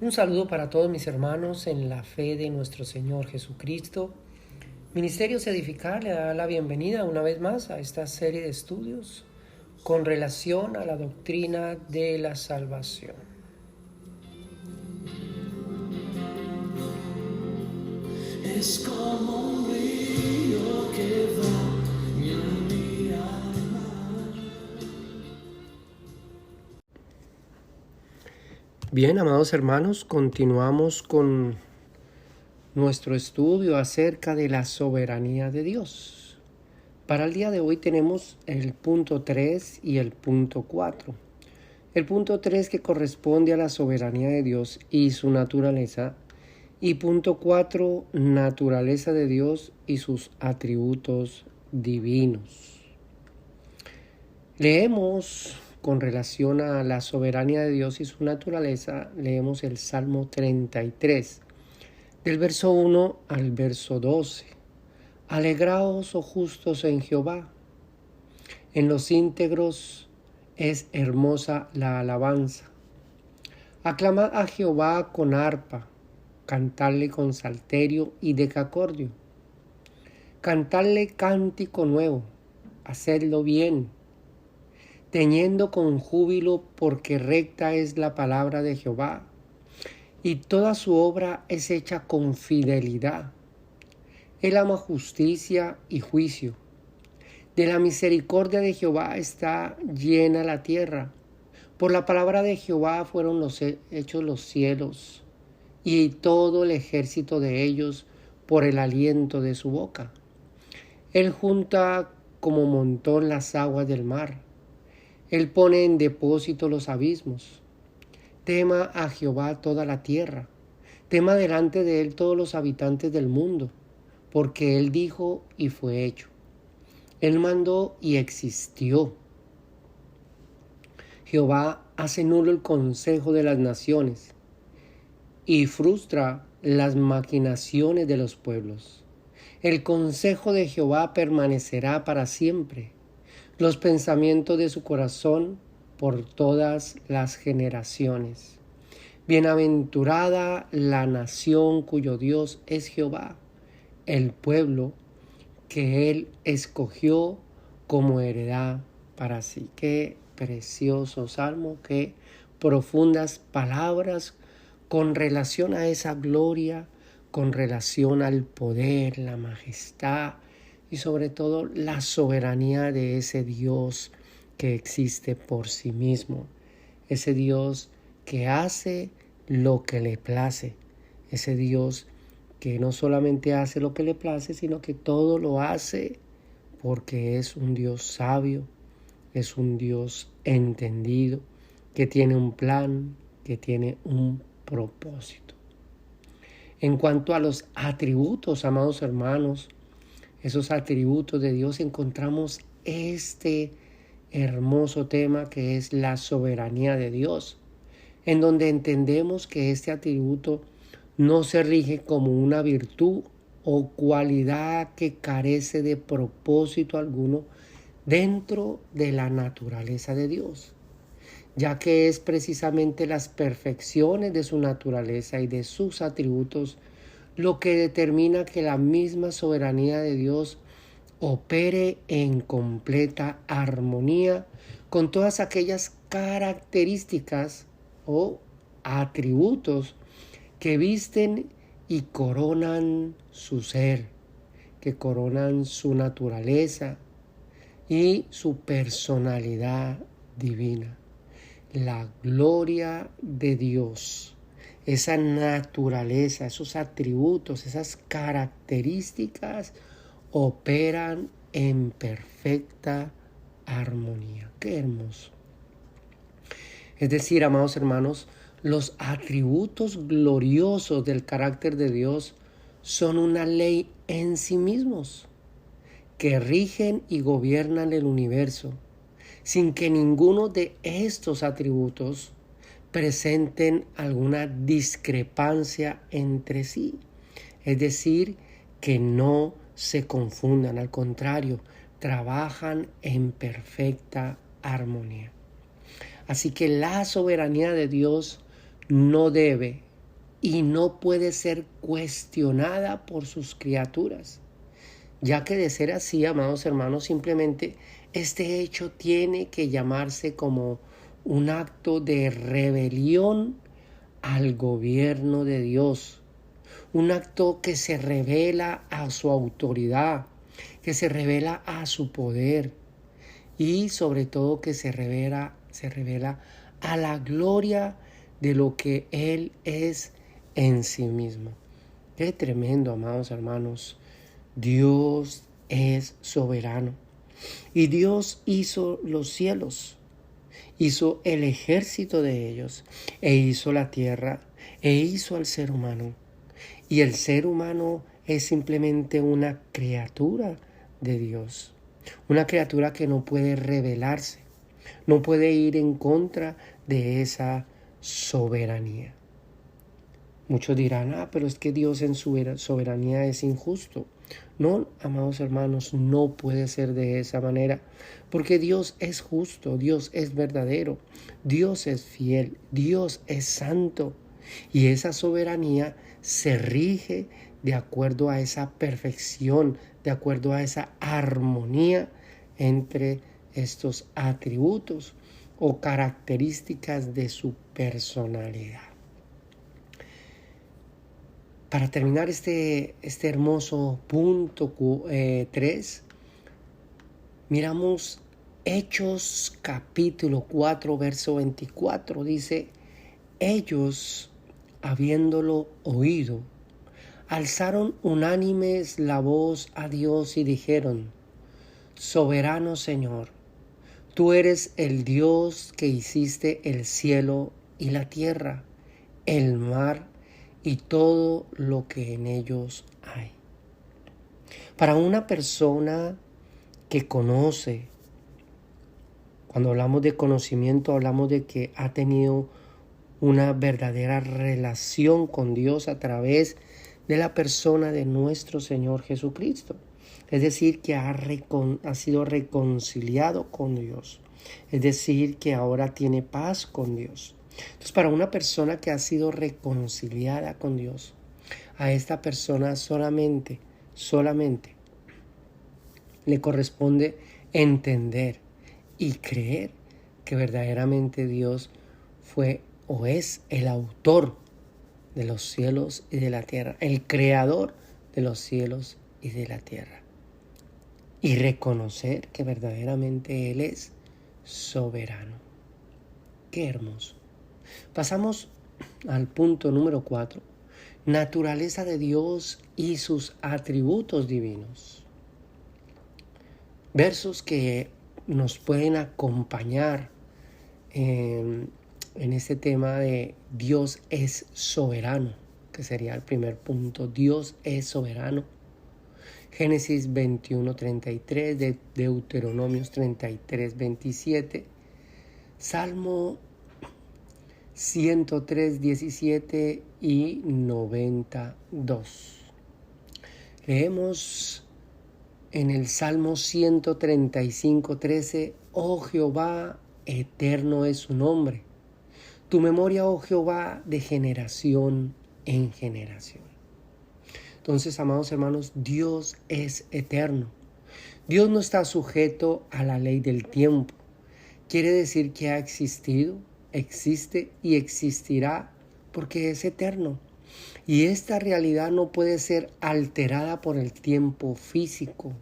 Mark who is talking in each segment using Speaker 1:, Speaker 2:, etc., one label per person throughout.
Speaker 1: Un saludo para todos mis hermanos en la fe de nuestro Señor Jesucristo. Ministerios Edificar le da la bienvenida una vez más a esta serie de estudios con relación a la doctrina de la salvación.
Speaker 2: Es como un río que va en mi alma.
Speaker 1: Bien, amados hermanos, continuamos con nuestro estudio acerca de la soberanía de Dios. Para el día de hoy tenemos el punto 3 y el punto 4. El punto 3 que corresponde a la soberanía de Dios y su naturaleza. Y punto 4, naturaleza de Dios y sus atributos divinos. Leemos con relación a la soberanía de Dios y su naturaleza, leemos el Salmo 33, del verso 1 al verso 12. Alegraos, oh justos, en Jehová. En los íntegros es hermosa la alabanza. Aclamad a Jehová con arpa, cantadle con salterio y decacordio. Cantadle cántico nuevo, hacedlo bien, tañendo con júbilo, porque recta es la palabra de Jehová, y toda su obra es hecha con fidelidad. Él ama justicia y juicio. De la misericordia de Jehová está llena la tierra. Por la palabra de Jehová fueron hechos los cielos, y todo el ejército de ellos por el aliento de su boca. Él junta como montón las aguas del mar. Él pone en depósito los abismos. Tema a Jehová toda la tierra. Tema delante de él todos los habitantes del mundo, porque él dijo y fue hecho. Él mandó y existió. Jehová hace nulo el consejo de las naciones y frustra las maquinaciones de los pueblos. El consejo de Jehová permanecerá para siempre, los pensamientos de su corazón por todas las generaciones. Bienaventurada la nación cuyo Dios es Jehová, el pueblo que él escogió como heredad para sí. Qué precioso salmo, qué profundas palabras con relación a esa gloria, con relación al poder, la majestad y sobre todo la soberanía de ese Dios que existe por sí mismo. Ese Dios que hace lo que le place. Ese Dios que no solamente hace lo que le place, sino que todo lo hace porque es un Dios sabio, es un Dios entendido, que tiene un plan, que tiene un propósito. En cuanto a los atributos, amados hermanos, esos atributos de Dios, encontramos este hermoso tema que es la soberanía de Dios, en donde entendemos que este atributo no se rige como una virtud o cualidad que carece de propósito alguno dentro de la naturaleza de Dios, ya que es precisamente las perfecciones de su naturaleza y de sus atributos lo que determina que la misma soberanía de Dios opere en completa armonía con todas aquellas características o atributos que visten y coronan su ser, que coronan su naturaleza y su personalidad divina. La gloria de Dios, esa naturaleza, esos atributos, esas características operan en perfecta armonía. ¡Qué hermoso! Es decir, amados hermanos, los atributos gloriosos del carácter de Dios son una ley en sí mismos, que rigen y gobiernan el universo, sin que ninguno de estos atributos presenten alguna discrepancia entre sí. Es decir, que no se confundan, al contrario, trabajan en perfecta armonía. Así que la soberanía de Dios no debe y no puede ser cuestionada por sus criaturas, ya que de ser así, amados hermanos, simplemente este hecho tiene que llamarse como un acto de rebelión al gobierno de Dios, un acto que se revela a su autoridad, que se revela a su poder y sobre todo que se revela a la gloria de lo que Él es en sí mismo. Qué tremendo, amados hermanos. Dios es soberano y Dios hizo los cielos, hizo el ejército de ellos e hizo la tierra e hizo al ser humano. Y el ser humano es simplemente una criatura de Dios, una criatura que no puede rebelarse, no puede ir en contra de esa soberanía. Muchos dirán, pero es que Dios en su soberanía es injusto. No, amados hermanos, no puede ser de esa manera, porque Dios es justo, Dios es verdadero, Dios es fiel, Dios es santo, y esa soberanía se rige de acuerdo a esa perfección, de acuerdo a esa armonía entre estos atributos o características de su personalidad. Para terminar este hermoso punto 3, miramos Hechos capítulo 4, verso 24. Dice, ellos, habiéndolo oído, alzaron unánimes la voz a Dios y dijeron, soberano Señor, tú eres el Dios que hiciste el cielo y la tierra, el mar y todo lo que en ellos hay. Para una persona que conoce, cuando hablamos de conocimiento, hablamos de que ha tenido una verdadera relación con Dios a través de la persona de nuestro Señor Jesucristo. Es decir, que ha sido reconciliado con Dios. Es decir, que ahora tiene paz con Dios. Entonces, para una persona que ha sido reconciliada con Dios, a esta persona solamente le corresponde entender y creer que verdaderamente Dios fue o es el autor de los cielos y de la tierra, el creador de los cielos y de la tierra. Y reconocer que verdaderamente Él es soberano. Qué hermoso. Pasamos al punto número 4. Naturaleza de Dios y sus atributos divinos. Versos que nos pueden acompañar en este tema de Dios es soberano, que sería el primer punto. Dios es soberano. Génesis 21:33, Deuteronomios 33:27, Salmo 103:17 y 92. Leemos en el Salmo 135:13, oh Jehová, eterno es su nombre. Tu memoria, oh Jehová, de generación en generación. Entonces, amados hermanos, Dios es eterno. Dios no está sujeto a la ley del tiempo. Quiere decir que ha existido, existe y existirá porque es eterno. Y esta realidad no puede ser alterada por el tiempo físico.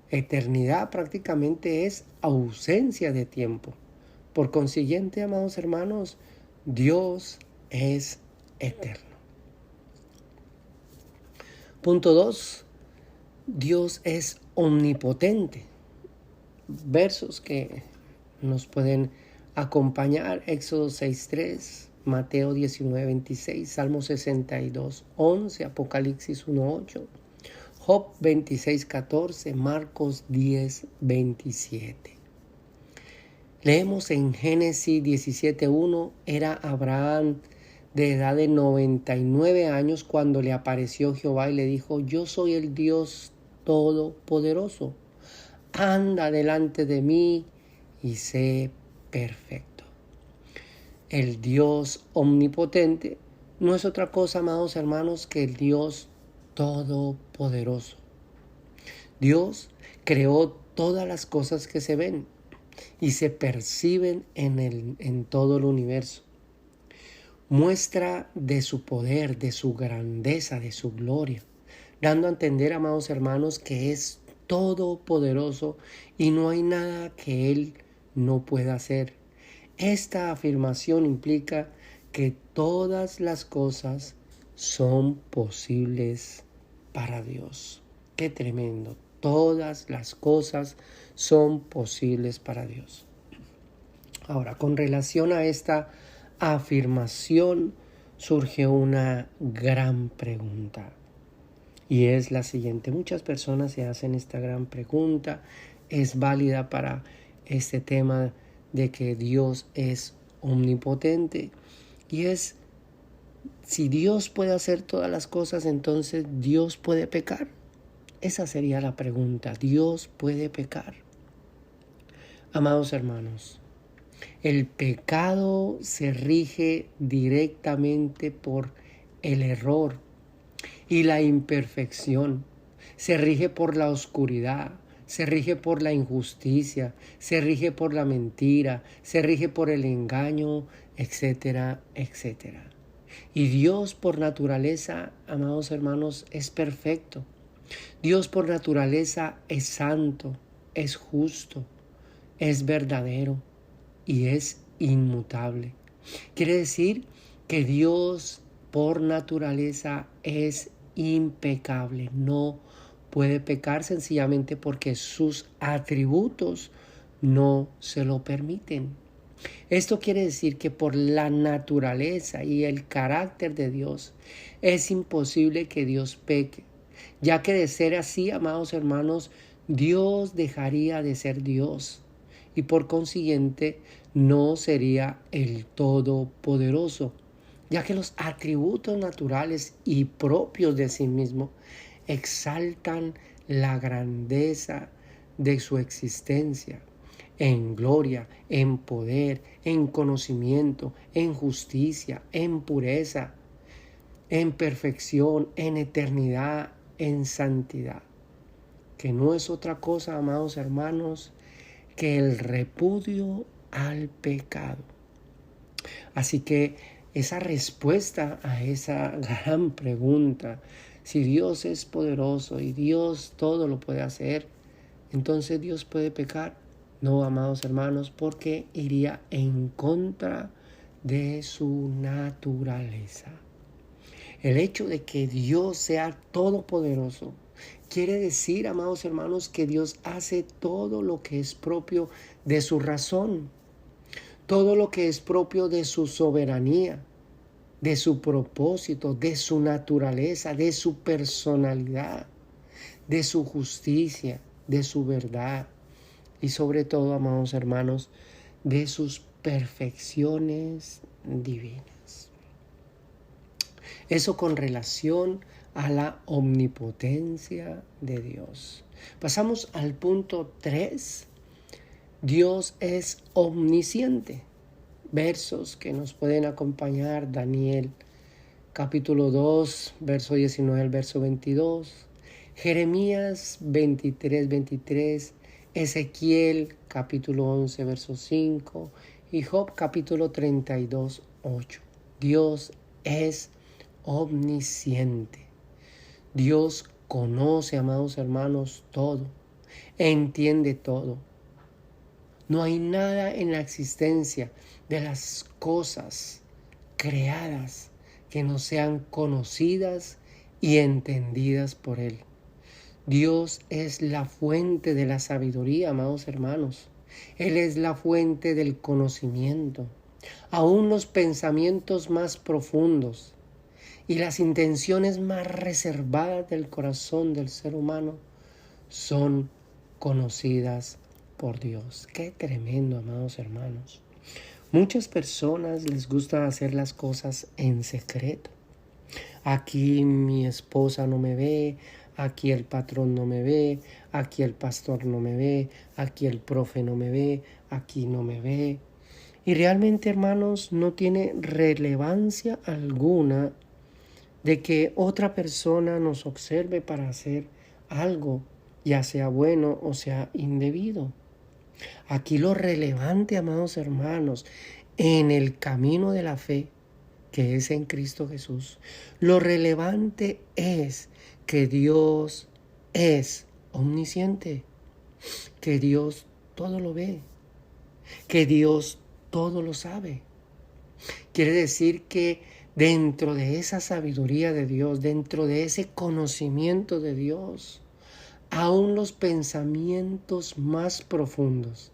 Speaker 1: Eternidad prácticamente es ausencia de tiempo. Por consiguiente, amados hermanos, Dios es eterno. Punto 2. Dios es omnipotente. Versos que nos pueden acompañar: Éxodo 6:3, Mateo 19:26, Salmo 62:11, Apocalipsis 1:8, Job 26:14, Marcos 10:27. Leemos en Génesis 17:1, era Abraham de edad de 99 años cuando le apareció Jehová y le dijo, yo soy el Dios Todopoderoso. anda delante de mí y sé perfecto. El Dios omnipotente no es otra cosa, amados hermanos, que el Dios todopoderoso. Dios creó todas las cosas que se ven y se perciben en todo el universo. Muestra de su poder, de su grandeza, de su gloria, dando a entender, amados hermanos, que es todopoderoso y no hay nada que Él no pueda hacer. Esta afirmación implica que todas las cosas son posibles para Dios. ¡Qué tremendo! Todas las cosas son posibles para Dios. Ahora, con relación a esta afirmación, surge una gran pregunta. Y es la siguiente. Muchas personas se hacen esta gran pregunta. Es válida para este tema de que Dios es omnipotente. Y es, si Dios puede hacer todas las cosas, entonces Dios puede pecar. Esa sería la pregunta. ¿Dios puede pecar? Amados hermanos, el pecado se rige directamente por el error y la imperfección. Se rige por la oscuridad, se rige por la injusticia, se rige por la mentira, se rige por el engaño, etcétera, etcétera. Y Dios por naturaleza, amados hermanos, es perfecto. Dios por naturaleza es santo, es justo, es verdadero y es inmutable. Quiere decir que Dios por naturaleza es impecable, no puede pecar sencillamente porque sus atributos no se lo permiten. Esto quiere decir que por la naturaleza y el carácter de Dios es imposible que Dios peque, ya que de ser así, amados hermanos, Dios dejaría de ser Dios y por consiguiente no sería el Todopoderoso, ya que los atributos naturales y propios de sí mismo exaltan la grandeza de su existencia, en gloria, en poder, en conocimiento, en justicia, en pureza, en perfección, en eternidad, en santidad, que no es otra cosa, amados hermanos, que el repudio al pecado. Así que esa respuesta a esa gran pregunta, si Dios es poderoso y Dios todo lo puede hacer, entonces Dios puede pecar. No, amados hermanos, porque iría en contra de su naturaleza. El hecho de que Dios sea todopoderoso quiere decir, amados hermanos, que Dios hace todo lo que es propio de su razón, todo lo que es propio de su soberanía, de su propósito, de su naturaleza, de su personalidad, de su justicia, de su verdad y sobre todo, amados hermanos, de sus perfecciones divinas. Eso con relación a la omnipotencia de Dios. Pasamos al punto 3. Dios es omnisciente. Versos que nos pueden acompañar: Daniel capítulo 2, verso 19 al verso 22, Jeremías 23, 23, Ezequiel capítulo 11, verso 5 y Job capítulo 32, 8. Dios es omnisciente. Dios conoce, amados hermanos, todo, entiende todo. No hay nada en la existencia de las cosas creadas que no sean conocidas y entendidas por Él. Dios es la fuente de la sabiduría, amados hermanos. Él es la fuente del conocimiento. Aún los pensamientos más profundos y las intenciones más reservadas del corazón del ser humano son conocidas por Dios. Qué tremendo, amados hermanos. Muchas personas les gusta hacer las cosas en secreto. Aquí mi esposa no me ve, aquí el patrón no me ve, aquí el pastor no me ve, aquí el profe no me ve, aquí no me ve. Y realmente, hermanos, no tiene relevancia alguna de que otra persona nos observe para hacer algo, ya sea bueno o sea indebido. Aquí lo relevante, amados hermanos, en el camino de la fe, que es en Cristo Jesús, lo relevante es que Dios es omnisciente, que Dios todo lo ve, que Dios todo lo sabe. Quiere decir que dentro de esa sabiduría de Dios, dentro de ese conocimiento de Dios, aún los pensamientos más profundos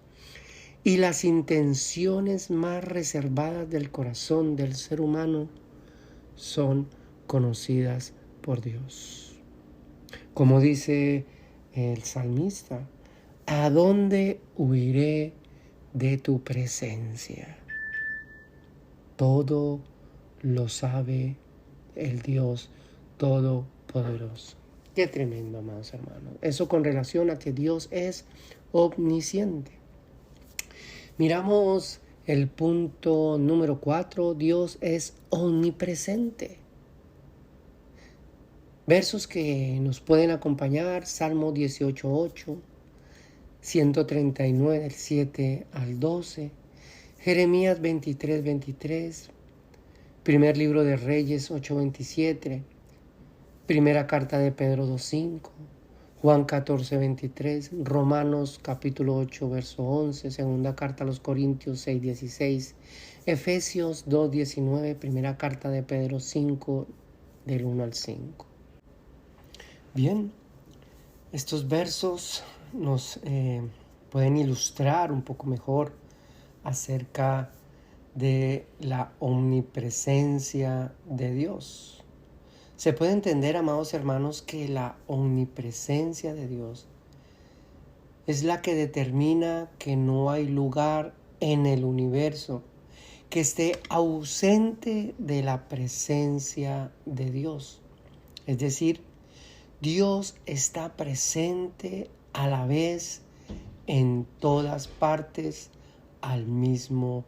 Speaker 1: y las intenciones más reservadas del corazón del ser humano son conocidas por Dios. Como dice el salmista, ¿a dónde huiré de tu presencia? Todo lo sabe el Dios Todopoderoso. Qué tremendo, amados hermanos. Eso con relación a que Dios es omnisciente. Miramos el punto número 4. Dios es omnipresente. Versos que nos pueden acompañar: Salmo 18:8, 139 del 7 al 12, Jeremías 23:23, primer libro de Reyes 8:27, primera carta de Pedro 2:5, Juan 14:23, Romanos capítulo 8 verso 11, segunda carta a los Corintios 6:16, Efesios 2:19, primera carta de Pedro 5 del 1 al 5. Bien, estos versos nos pueden ilustrar un poco mejor acerca de la omnipresencia de Dios. Se puede entender, amados hermanos, que la omnipresencia de Dios es la que determina que no hay lugar en el universo que esté ausente de la presencia de Dios. Es decir, Dios está presente a la vez en todas partes al mismo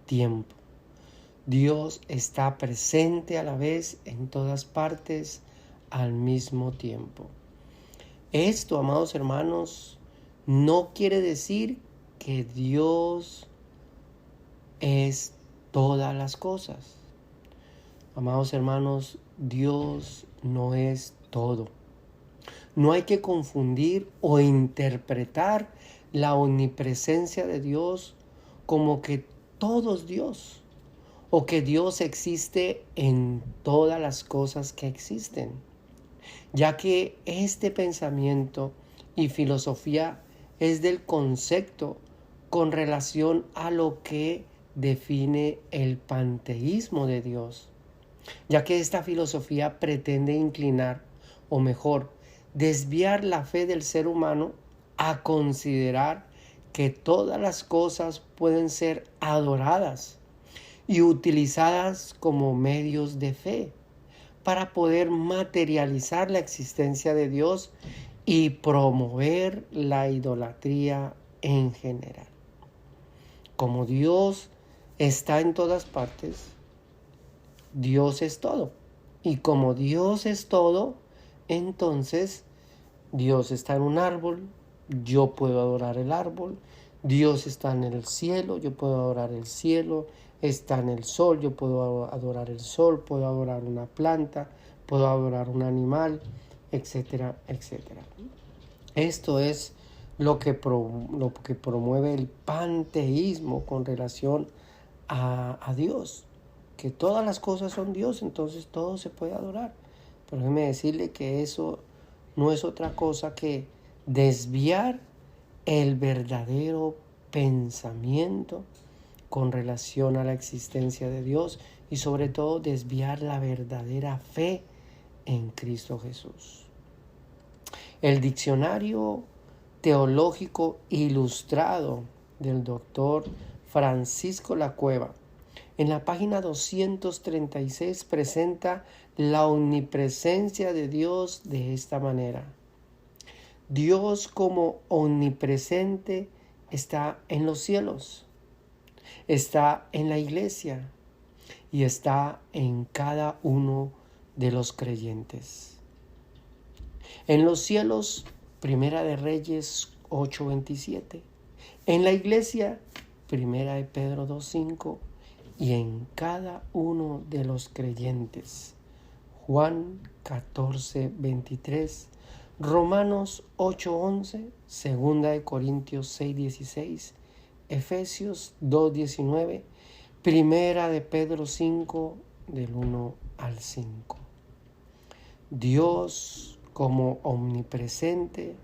Speaker 1: tiempo. Dios está presente a la vez en todas partes al mismo tiempo. Esto, amados hermanos, no quiere decir que Dios es todas las cosas. Amados hermanos, Dios no es todo. No hay que confundir o interpretar la omnipresencia de Dios como que todo es Dios, o que Dios existe en todas las cosas que existen, ya que este pensamiento y filosofía es del concepto con relación a lo que define el panteísmo de Dios, ya que esta filosofía pretende inclinar, o mejor, desviar la fe del ser humano a considerar que todas las cosas pueden ser adoradas y utilizadas como medios de fe para poder materializar la existencia de Dios y promover la idolatría en general. Como Dios está en todas partes, Dios es todo. Y como Dios es todo, entonces Dios está en un árbol, yo puedo adorar el árbol. Dios está en el cielo, yo puedo adorar el cielo. Está en el sol, yo puedo adorar el sol, puedo adorar una planta, puedo adorar un animal, etcétera, etcétera. Esto es lo que promueve el panteísmo con relación a Dios, que todas las cosas son Dios, entonces todo se puede adorar. Pero déjeme decirle que eso no es otra cosa que desviar el verdadero pensamiento con relación a la existencia de Dios y sobre todo desviar la verdadera fe en Cristo Jesús. El diccionario teológico ilustrado del doctor Francisco Lacueva en la página 236 presenta la omnipresencia de Dios de esta manera. Dios como omnipresente está en los cielos, está en la iglesia y está en cada uno de los creyentes. En los cielos, Primera de Reyes 8:27. En la iglesia, Primera de Pedro 2:5. Y en cada uno de los creyentes, Juan 14:23, Romanos 8:11, Segunda de Corintios 6:16, Efesios 2:19, Primera de Pedro 5, del 1 al 5. Dios como omnipresente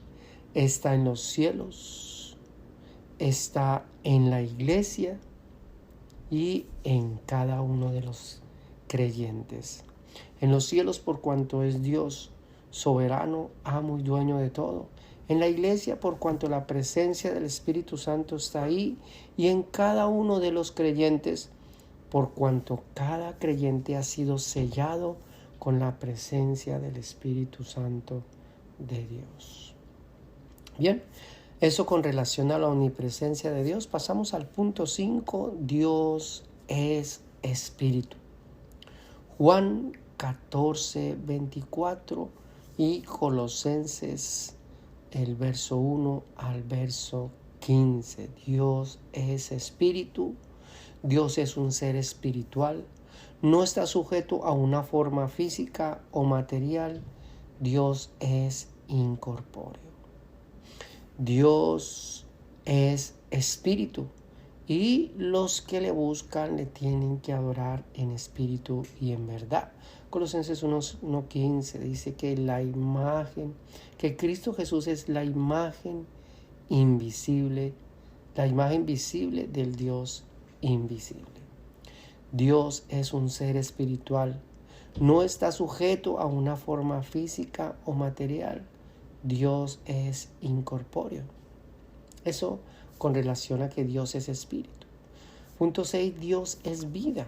Speaker 1: está en los cielos, está en la iglesia y en cada uno de los creyentes. En los cielos por cuanto es Dios, soberano, amo y dueño de todo. En la iglesia por cuanto la presencia del Espíritu Santo está ahí, y en cada uno de los creyentes por cuanto cada creyente ha sido sellado con la presencia del Espíritu Santo de Dios. Bien, eso con relación a la omnipresencia de Dios. Pasamos al punto 5, Dios es Espíritu. Juan 14:24 y Colosenses el verso 1 al verso 15. Dios es Espíritu, Dios es un ser espiritual, no está sujeto a una forma física o material, Dios es incorpóreo. Dios es Espíritu y los que le buscan le tienen que adorar en espíritu y en verdad. Colosenses 1:15 dice que que Cristo Jesús es la imagen invisible, la imagen visible del Dios invisible. Dios es un ser espiritual, no está sujeto a una forma física o material. Dios es incorpóreo. Eso con relación a que Dios es espíritu. Punto 6, Dios es vida.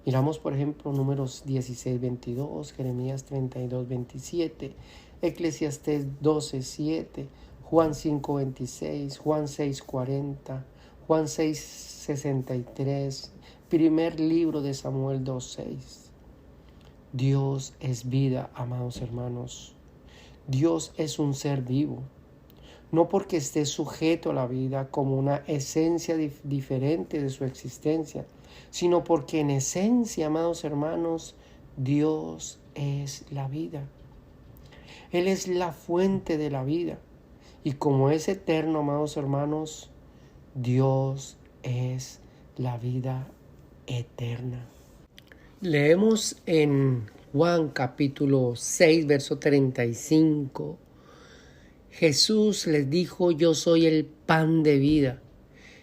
Speaker 1: Miramos por ejemplo Números 16:22, Jeremías 32:27, Eclesiastés 12:7, Juan 5:26, Juan 6:40, Juan 6:63, primer libro de Samuel 2:6. Dios es vida, amados hermanos. Dios es un ser vivo, no porque esté sujeto a la vida como una esencia diferente de su existencia, sino porque en esencia, amados hermanos, Dios es la vida. Él es la fuente de la vida. Y como es eterno, amados hermanos, Dios es la vida eterna. Leemos en Juan capítulo 6, verso 35. Jesús les dijo: yo soy el pan de vida.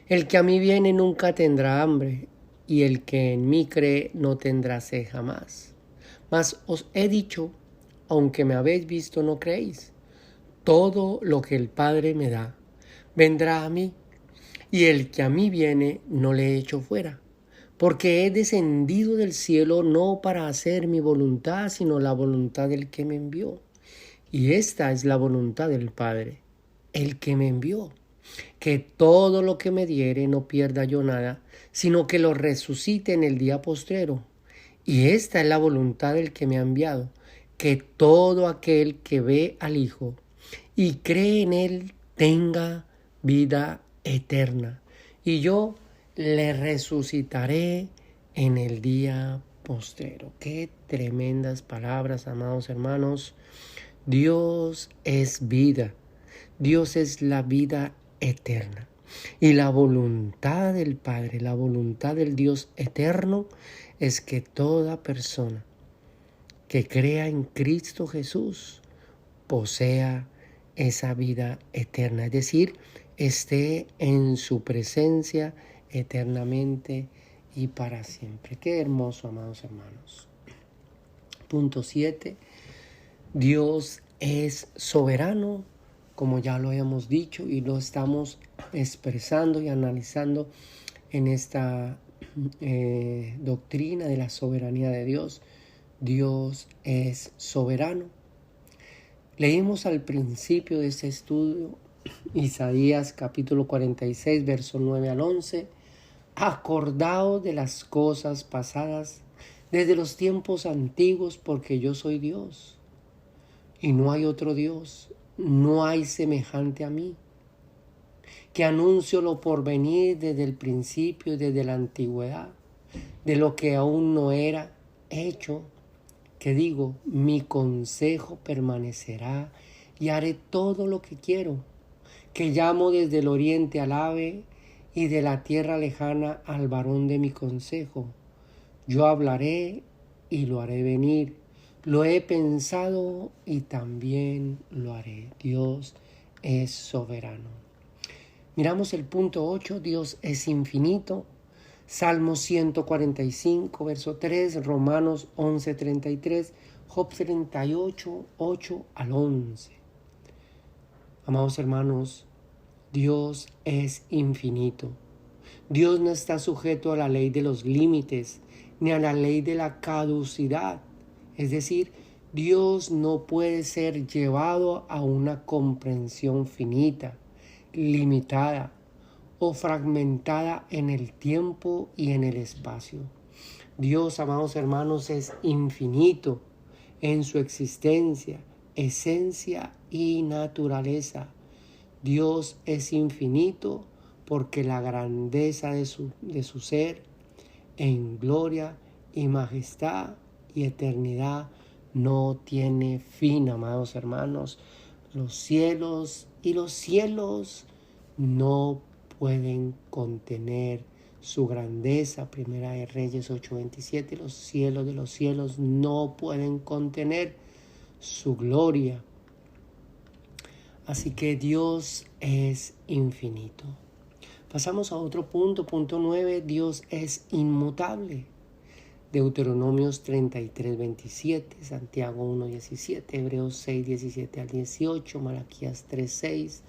Speaker 1: El que a mí viene nunca tendrá hambre, y el que en mí cree no tendrá sed jamás. Mas os he dicho, aunque me habéis visto, no creéis. Todo lo que el Padre me da, vendrá a mí, y el que a mí viene, no le echo fuera. Porque he descendido del cielo no para hacer mi voluntad, sino la voluntad del que me envió. Y esta es la voluntad del Padre, el que me envió, que todo lo que me diere no pierda yo nada, sino que lo resucite en el día postrero. Y esta es la voluntad del que me ha enviado, que todo aquel que ve al Hijo y cree en Él tenga vida eterna. Y yo le resucitaré en el día postrero. Qué tremendas palabras, amados hermanos. Dios es vida. Dios es la vida eterna. Y la voluntad del Padre, la voluntad del Dios eterno, es que toda persona que crea en Cristo Jesús posea esa vida eterna, es decir, esté en su presencia eternamente y para siempre. Qué hermoso, amados hermanos. Punto 7. Dios es soberano, como ya lo hemos dicho y lo estamos expresando y analizando en esta doctrina de la soberanía de Dios. Dios es soberano. Leímos al principio de este estudio Isaías capítulo 46, verso 9 al 11. Acordaos de las cosas pasadas desde los tiempos antiguos, porque yo soy Dios y no hay otro Dios, no hay semejante a mí, que anuncio lo porvenir desde el principio y desde la antigüedad, de lo que aún no era hecho, que digo, mi consejo permanecerá y haré todo lo que quiero, que llamo desde el oriente al ave y de la tierra lejana al varón de mi consejo. Yo hablaré y lo haré venir, lo he pensado y también lo haré. Dios es soberano. Miramos el punto 8, Dios es infinito. Salmo 145, verso 3, Romanos 11:33, Job 38, 8 al 11. Amados hermanos, Dios es infinito. Dios no está sujeto a la ley de los límites, ni a la ley de la caducidad. Es decir, Dios no puede ser llevado a una comprensión finita, limitada o fragmentada en el tiempo y en el espacio. Dios, amados hermanos, es infinito en su existencia, esencia y naturaleza. Dios es infinito porque la grandeza de su ser en gloria y majestad y eternidad no tiene fin, amados hermanos. Los cielos y los cielos no pueden contener su grandeza. Primera de Reyes 8:27. Los cielos de los cielos no pueden contener su gloria. Así que Dios es infinito. Pasamos a otro punto, punto 9. Dios es inmutable. Deuteronomios 33:27, Santiago 1:17, Hebreos 6:17 al 18, Malaquías 3:6,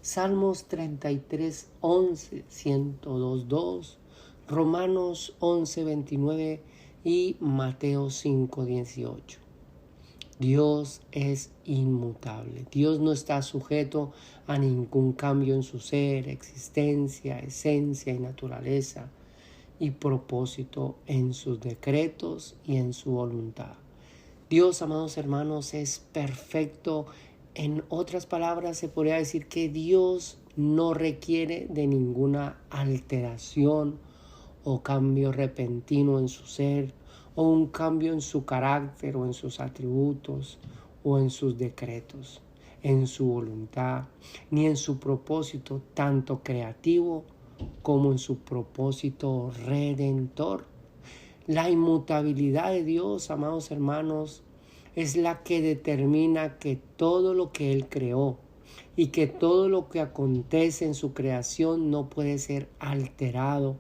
Speaker 1: Salmos 33:11, 102:2, Romanos 11:29 y Mateo 5:18. Dios es inmutable. Dios no está sujeto a ningún cambio en su ser, existencia, esencia y naturaleza y propósito en sus decretos y en su voluntad. Dios, amados hermanos, es perfecto. En otras palabras, se podría decir que Dios no requiere de ninguna alteración o cambio repentino en su ser, o un cambio en su carácter o en sus atributos o en sus decretos, en su voluntad, ni en su propósito tanto creativo como en su propósito redentor. La inmutabilidad de Dios, amados hermanos, es la que determina que todo lo que Él creó y que todo lo que acontece en su creación no puede ser alterado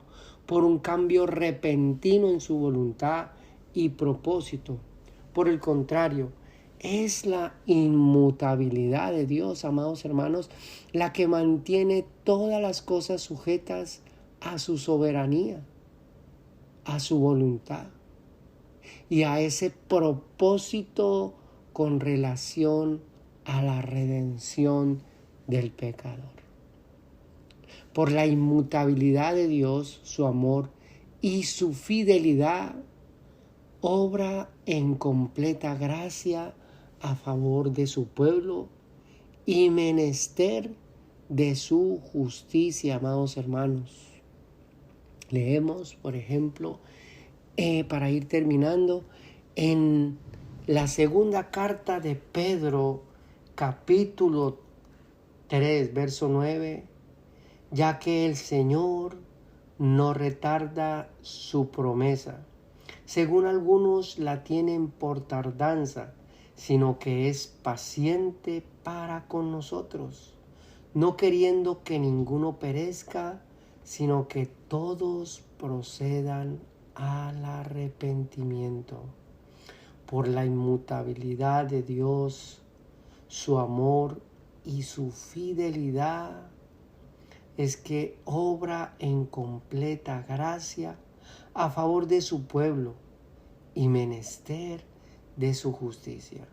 Speaker 1: por un cambio repentino en su voluntad y propósito. Por el contrario, es la inmutabilidad de Dios, amados hermanos, la que mantiene todas las cosas sujetas a su soberanía, a su voluntad y a ese propósito con relación a la redención del pecador. Por la inmutabilidad de Dios, su amor y su fidelidad obra en completa gracia a favor de su pueblo y menester de su justicia, amados hermanos. Leemos, por ejemplo, para ir terminando, en la segunda carta de Pedro, capítulo 3, verso 9, ya que el Señor no retarda su promesa, según algunos la tienen por tardanza, sino que es paciente para con nosotros, no queriendo que ninguno perezca, sino que todos procedan al arrepentimiento. Por la inmutabilidad de Dios, su amor y su fidelidad es que obra en completa gracia a favor de su pueblo y menester de su justicia.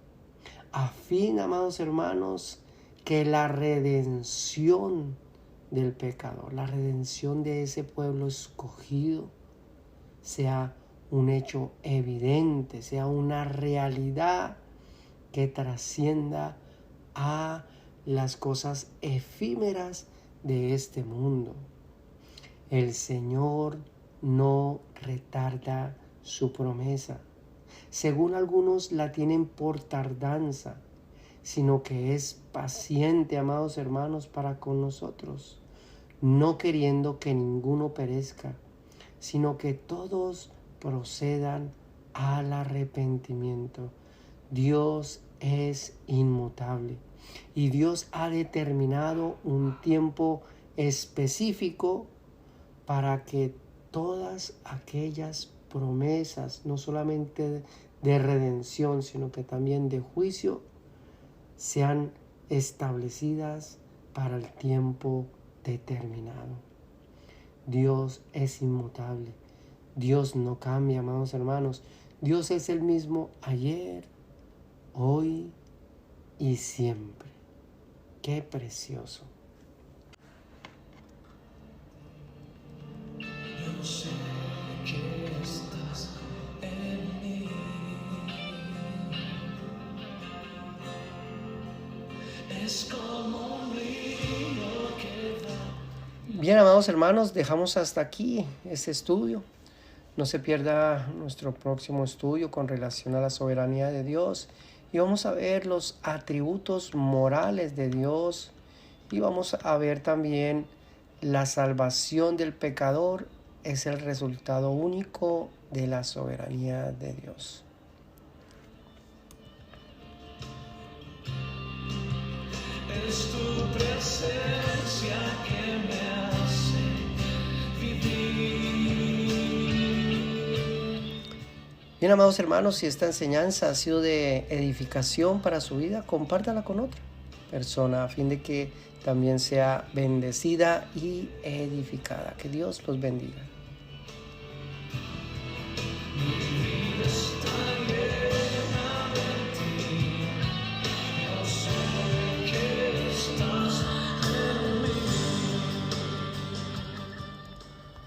Speaker 1: a fin, amados hermanos, que la redención del pecador, la redención de ese pueblo escogido, sea un hecho evidente, sea una realidad que trascienda a las cosas efímeras de este mundo. El Señor no retarda su promesa. Según algunos la tienen por tardanza, sino que es paciente, amados hermanos, para con nosotros, no queriendo que ninguno perezca, sino que todos procedan al arrepentimiento. Dios es inmutable y Dios ha determinado un tiempo específico para que todas aquellas promesas, no solamente de redención, sino que también de juicio, sean establecidas para el tiempo determinado. Dios es inmutable. Dios no cambia, amados hermanos. Dios es el mismo ayer, hoy y siempre. Qué precioso.
Speaker 2: Yo sé que estás en mí. Es como un río que va.
Speaker 1: Bien, amados hermanos, dejamos hasta aquí este estudio. No se pierda nuestro próximo estudio con relación a la soberanía de Dios. Y vamos a ver los atributos morales de Dios. Y vamos a ver también la salvación del pecador es el resultado único de la soberanía de Dios.
Speaker 2: Es tu presencia que me hace vivir.
Speaker 1: Bien, amados hermanos, si esta enseñanza ha sido de edificación para su vida, compártala con otra persona a fin de que también sea bendecida y edificada. Que Dios los bendiga.